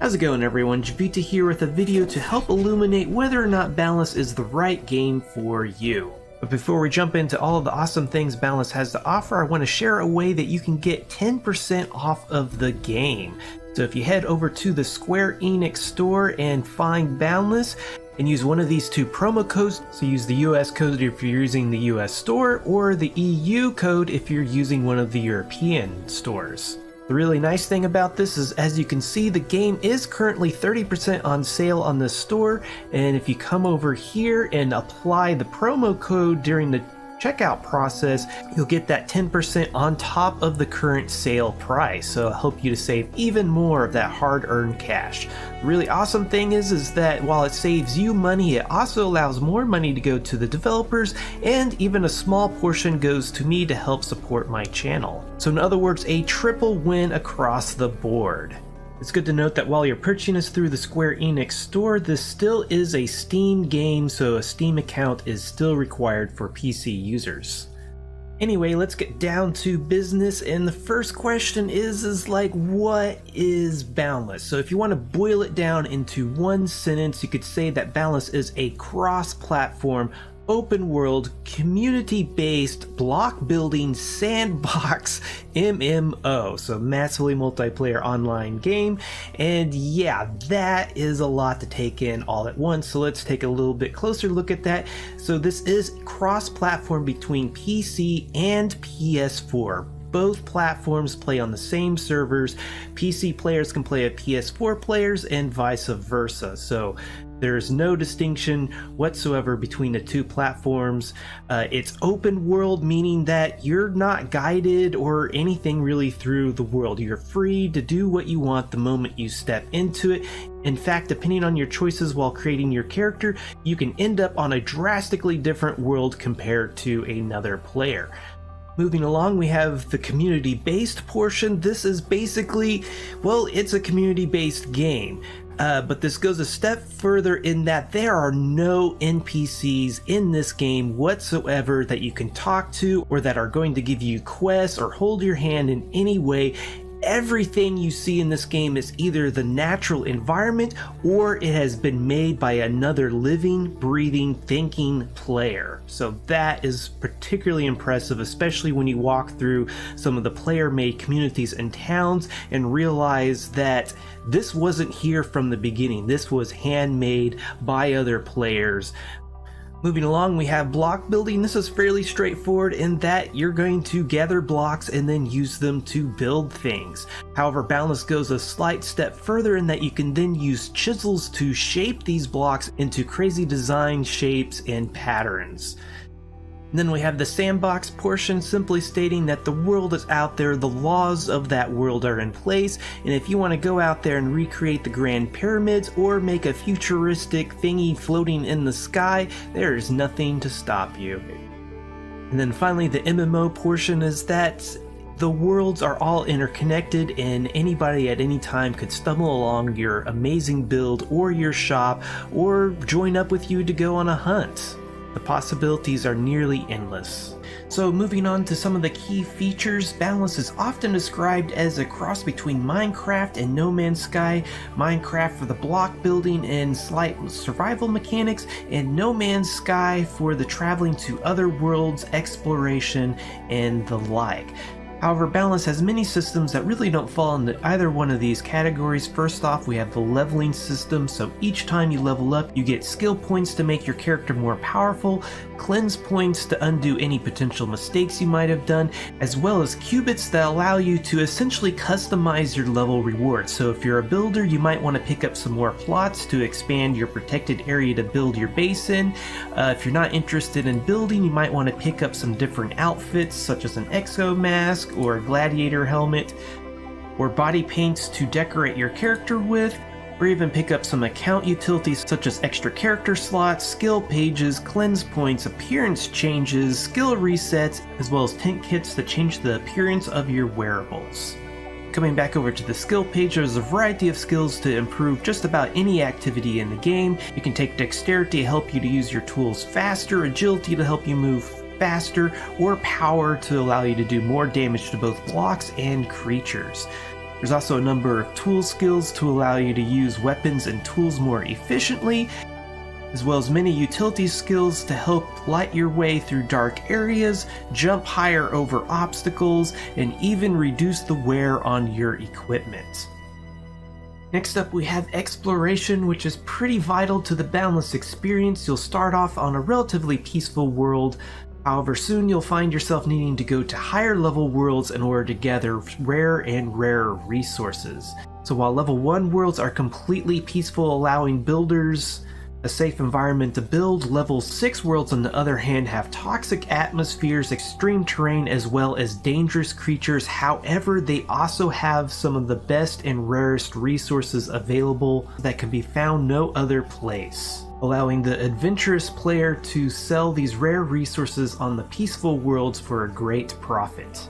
How's it going, everyone? Jiivita here with a video to help illuminate whether or not Boundless is the right game for you. But before we jump into all of the awesome things Boundless has to offer, I want to share a way that you can get 10% off of the game. So if you head over to the Square Enix store and find Boundless, and use one of these two promo codes, so use the US code if you're using the US store, or the EU code if you're using one of the European stores. The really nice thing about this is, as you can see, the game is currently 30% on sale on the store, and if you come over here and apply the promo code during the checkout process, you'll get that 10% on top of the current sale price, so it'll help you to save even more of that hard-earned cash. The really awesome thing is that while it saves you money, it also allows more money to go to the developers, and even a small portion goes to me to help support my channel. So in other words, a triple win across the board. It's good to note that while you're purchasing this through the Square Enix store, this still is a Steam game, so a Steam account is still required for PC users. Anyway, let's get down to business, and the first question is like, what is Boundless? So if you want to boil it down into one sentence, you could say that Boundless is a cross-platform, open world, community-based, block-building, sandbox MMO, so massively multiplayer online game. And yeah, that is a lot to take in all at once, so let's take a little bit closer look at that. So this is cross-platform between PC and PS4. Both platforms play on the same servers. PC players can play with PS4 players and vice versa. So there's no distinction whatsoever between the two platforms. It's open world, meaning that you're not guided or anything really through the world. You're free to do what you want the moment you step into it. In fact, depending on your choices while creating your character, you can end up on a drastically different world compared to another player. Moving along, we have the community-based portion. This is basically, well, it's a community-based game. But this goes a step further in that there are no NPCs in this game whatsoever that you can talk to or that are going to give you quests or hold your hand in any way. Everything you see in this game is either the natural environment or it has been made by another living, breathing, thinking player. So that is particularly impressive, especially when you walk through some of the player-made communities and towns and realize that this wasn't here from the beginning. This was handmade by other players. Moving along, we have block building. This is fairly straightforward in that you're going to gather blocks and then use them to build things. However, Boundless goes a slight step further in that you can then use chisels to shape these blocks into crazy design shapes and patterns. And then we have the sandbox portion, simply stating that the world is out there, the laws of that world are in place, and if you want to go out there and recreate the Grand Pyramids or make a futuristic thingy floating in the sky, there is nothing to stop you. And then finally, the MMO portion is that the worlds are all interconnected and anybody at any time could stumble along your amazing build or your shop or join up with you to go on a hunt. The possibilities are nearly endless. So moving on to some of the key features, Boundless is often described as a cross between Minecraft and No Man's Sky, Minecraft for the block building and slight survival mechanics, and No Man's Sky for the traveling to other worlds, exploration, and the like. However, Boundless has many systems that really don't fall into either one of these categories. First off, we have the leveling system, so each time you level up, you get skill points to make your character more powerful, cleanse points to undo any potential mistakes you might have done, as well as qubits that allow you to essentially customize your level rewards. So if you're a builder, you might want to pick up some more plots to expand your protected area to build your base in. If you're not interested in building, you might want to pick up some different outfits, such as an exo mask, or a gladiator helmet, or body paints to decorate your character with, or even pick up some account utilities such as extra character slots, skill pages, cleanse points, appearance changes, skill resets, as well as tent kits to change the appearance of your wearables. Coming back over to the skill page, there's a variety of skills to improve just about any activity in the game. You can take dexterity to help you to use your tools faster, agility to help you move faster, or power to allow you to do more damage to both blocks and creatures. There's also a number of tool skills to allow you to use weapons and tools more efficiently, as well as many utility skills to help light your way through dark areas, jump higher over obstacles, and even reduce the wear on your equipment. Next up we have exploration, which is pretty vital to the Boundless experience. You'll start off on a relatively peaceful world. However, soon you'll find yourself needing to go to higher level worlds in order to gather rare and rarer resources. So while level 1 worlds are completely peaceful, allowing builders a safe environment to build, level 6 worlds on the other hand have toxic atmospheres, extreme terrain, as well as dangerous creatures. However, they also have some of the best and rarest resources available that can be found no other place, allowing the adventurous player to sell these rare resources on the peaceful worlds for a great profit.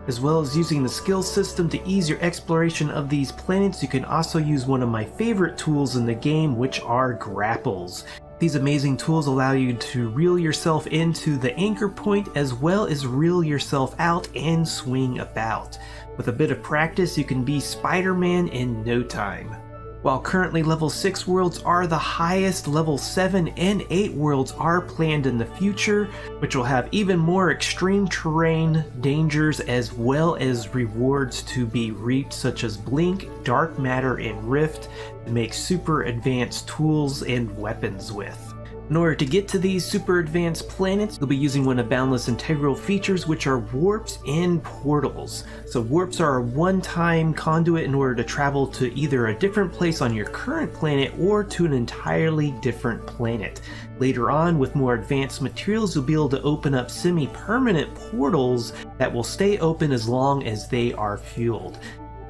As well as using the skill system to ease your exploration of these planets, you can also use one of my favorite tools in the game, which are grapples. These amazing tools allow you to reel yourself into the anchor point as well as reel yourself out and swing about. With a bit of practice, you can be Spider-Man in no time. While currently level 6 worlds are the highest, level 7 and 8 worlds are planned in the future, which will have even more extreme terrain, dangers, as well as rewards to be reaped, such as Blink, Dark Matter, and Rift, to make super advanced tools and weapons with. In order to get to these super advanced planets, you'll be using one of Boundless' integral features, which are warps and portals. So warps are a one-time conduit in order to travel to either a different place on your current planet or to an entirely different planet. Later on, with more advanced materials, you'll be able to open up semi-permanent portals that will stay open as long as they are fueled.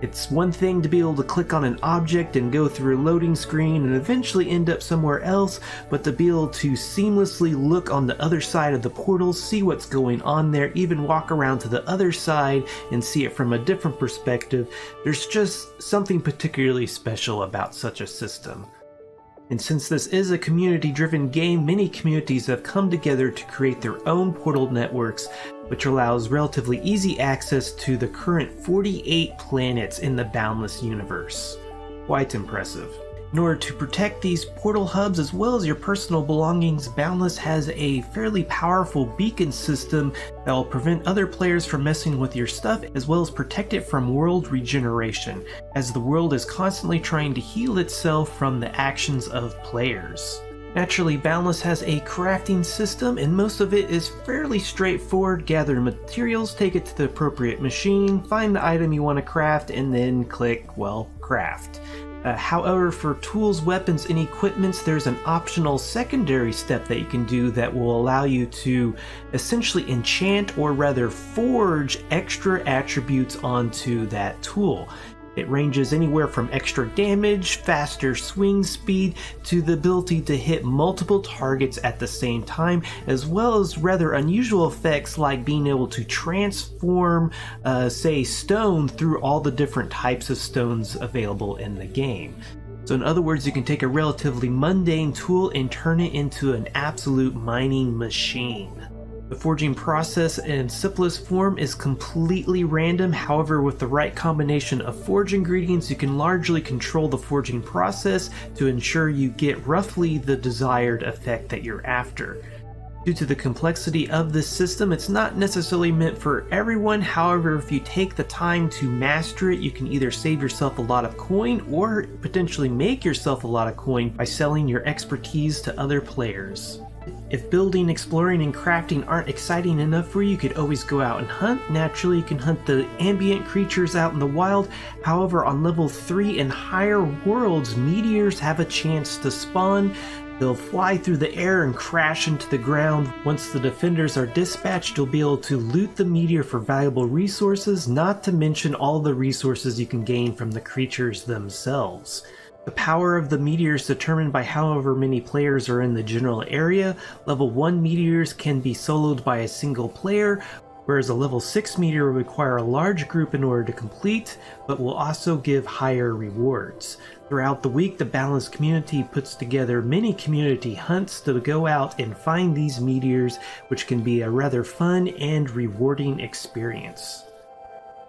It's one thing to be able to click on an object and go through a loading screen and eventually end up somewhere else, but to be able to seamlessly look on the other side of the portal, see what's going on there, even walk around to the other side and see it from a different perspective, there's just something particularly special about such a system. And since this is a community-driven game, many communities have come together to create their own portal networks, which allows relatively easy access to the current 48 planets in the Boundless universe. Quite impressive. In order to protect these portal hubs as well as your personal belongings, Boundless has a fairly powerful beacon system that will prevent other players from messing with your stuff, as well as protect it from world regeneration, as the world is constantly trying to heal itself from the actions of players. Naturally, Boundless has a crafting system, and most of it is fairly straightforward. Gather materials, take it to the appropriate machine, find the item you want to craft, and then click, well, craft. However, for tools, weapons, and equipments, there's an optional secondary step that you can do that will allow you to essentially enchant, or rather forge, extra attributes onto that tool. It ranges anywhere from extra damage, faster swing speed, to the ability to hit multiple targets at the same time, as well as rather unusual effects like being able to transform, say, stone through all the different types of stones available in the game. So in other words, you can take a relatively mundane tool and turn it into an absolute mining machine. The forging process in simplest form is completely random. However, with the right combination of forge ingredients, you can largely control the forging process to ensure you get roughly the desired effect that you're after. Due to the complexity of this system, it's not necessarily meant for everyone. However, if you take the time to master it, you can either save yourself a lot of coin or potentially make yourself a lot of coin by selling your expertise to other players. If building, exploring, and crafting aren't exciting enough for you, you could always go out and hunt. Naturally, you can hunt the ambient creatures out in the wild. However, on level 3 and higher worlds, meteors have a chance to spawn. They'll fly through the air and crash into the ground. Once the defenders are dispatched, you'll be able to loot the meteor for valuable resources, not to mention all the resources you can gain from the creatures themselves. The power of the meteor is determined by however many players are in the general area. Level 1 meteors can be soloed by a single player, whereas a level 6 meteor will require a large group in order to complete, but will also give higher rewards. Throughout the week, the Boundless community puts together many community hunts to go out and find these meteors, which can be a rather fun and rewarding experience.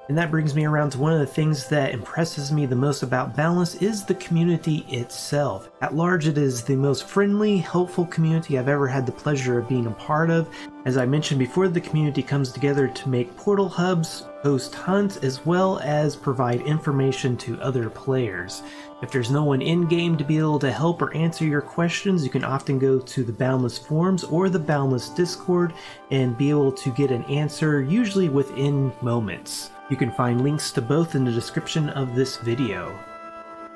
And that brings me around to one of the things that impresses me the most about Boundless is the community itself. At large, it is the most friendly, helpful community I've ever had the pleasure of being a part of. As I mentioned before, the community comes together to make portal hubs, host hunts, as well as provide information to other players. If there's no one in-game to be able to help or answer your questions, you can often go to the Boundless forums or the Boundless Discord and be able to get an answer, usually within moments. You can find links to both in the description of this video.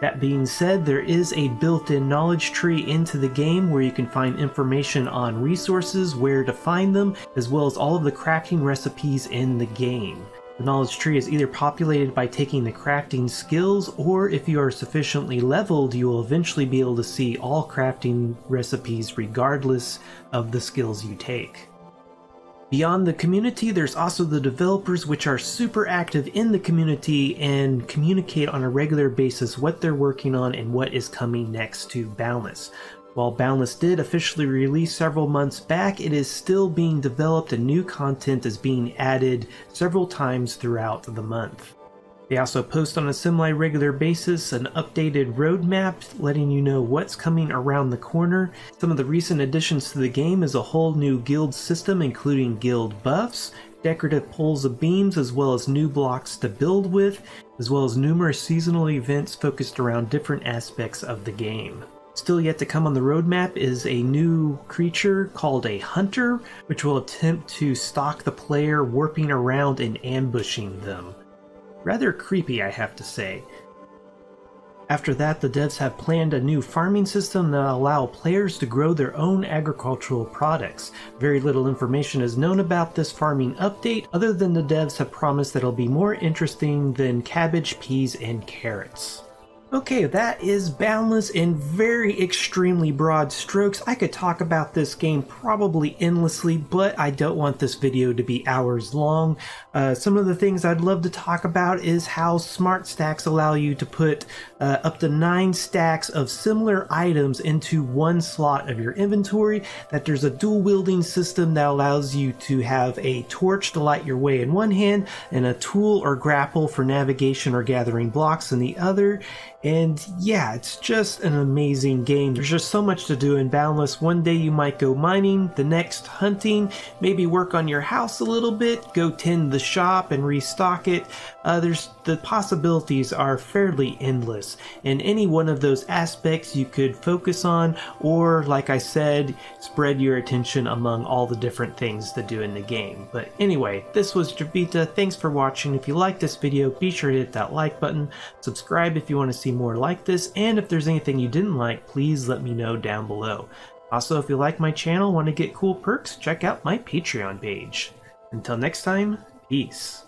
That being said, there is a built-in knowledge tree into the game where you can find information on resources, where to find them, as well as all of the crafting recipes in the game. The knowledge tree is either populated by taking the crafting skills, or if you are sufficiently leveled, you will eventually be able to see all crafting recipes regardless of the skills you take. Beyond the community, there's also the developers, which are super active in the community and communicate on a regular basis what they're working on and what is coming next to Boundless. While Boundless did officially release several months back, it is still being developed and new content is being added several times throughout the month. They also post on a semi-regular basis an updated roadmap letting you know what's coming around the corner. Some of the recent additions to the game is a whole new guild system, including guild buffs, decorative poles of beams, as well as new blocks to build with, as well as numerous seasonal events focused around different aspects of the game. Still yet to come on the roadmap is a new creature called a hunter, which will attempt to stalk the player, warping around and ambushing them. Rather creepy, I have to say. After that, the devs have planned a new farming system that will allow players to grow their own agricultural products. Very little information is known about this farming update, other than the devs have promised that it'll be more interesting than cabbage, peas, and carrots. Okay, that is Boundless in very extremely broad strokes. I could talk about this game probably endlessly, but I don't want this video to be hours long. Some of the things I'd love to talk about is how smart stacks allow you to put up to 9 stacks of similar items into one slot of your inventory, that there's a dual wielding system that allows you to have a torch to light your way in one hand and a tool or grapple for navigation or gathering blocks in the other. And yeah, it's just an amazing game. There's just so much to do in Boundless. One day you might go mining, the next hunting, maybe work on your house a little bit, go tend the shop and restock it. The possibilities are fairly endless, and any one of those aspects you could focus on, or like I said, spread your attention among all the different things to do in the game. But anyway, this was Jiivita. Thanks for watching. If you liked this video, be sure to hit that like button, subscribe if you want to see more like this, and if there's anything you didn't like, please let me know down below. Also, if you like my channel, want to get cool perks, check out my Patreon page. Until next time, peace.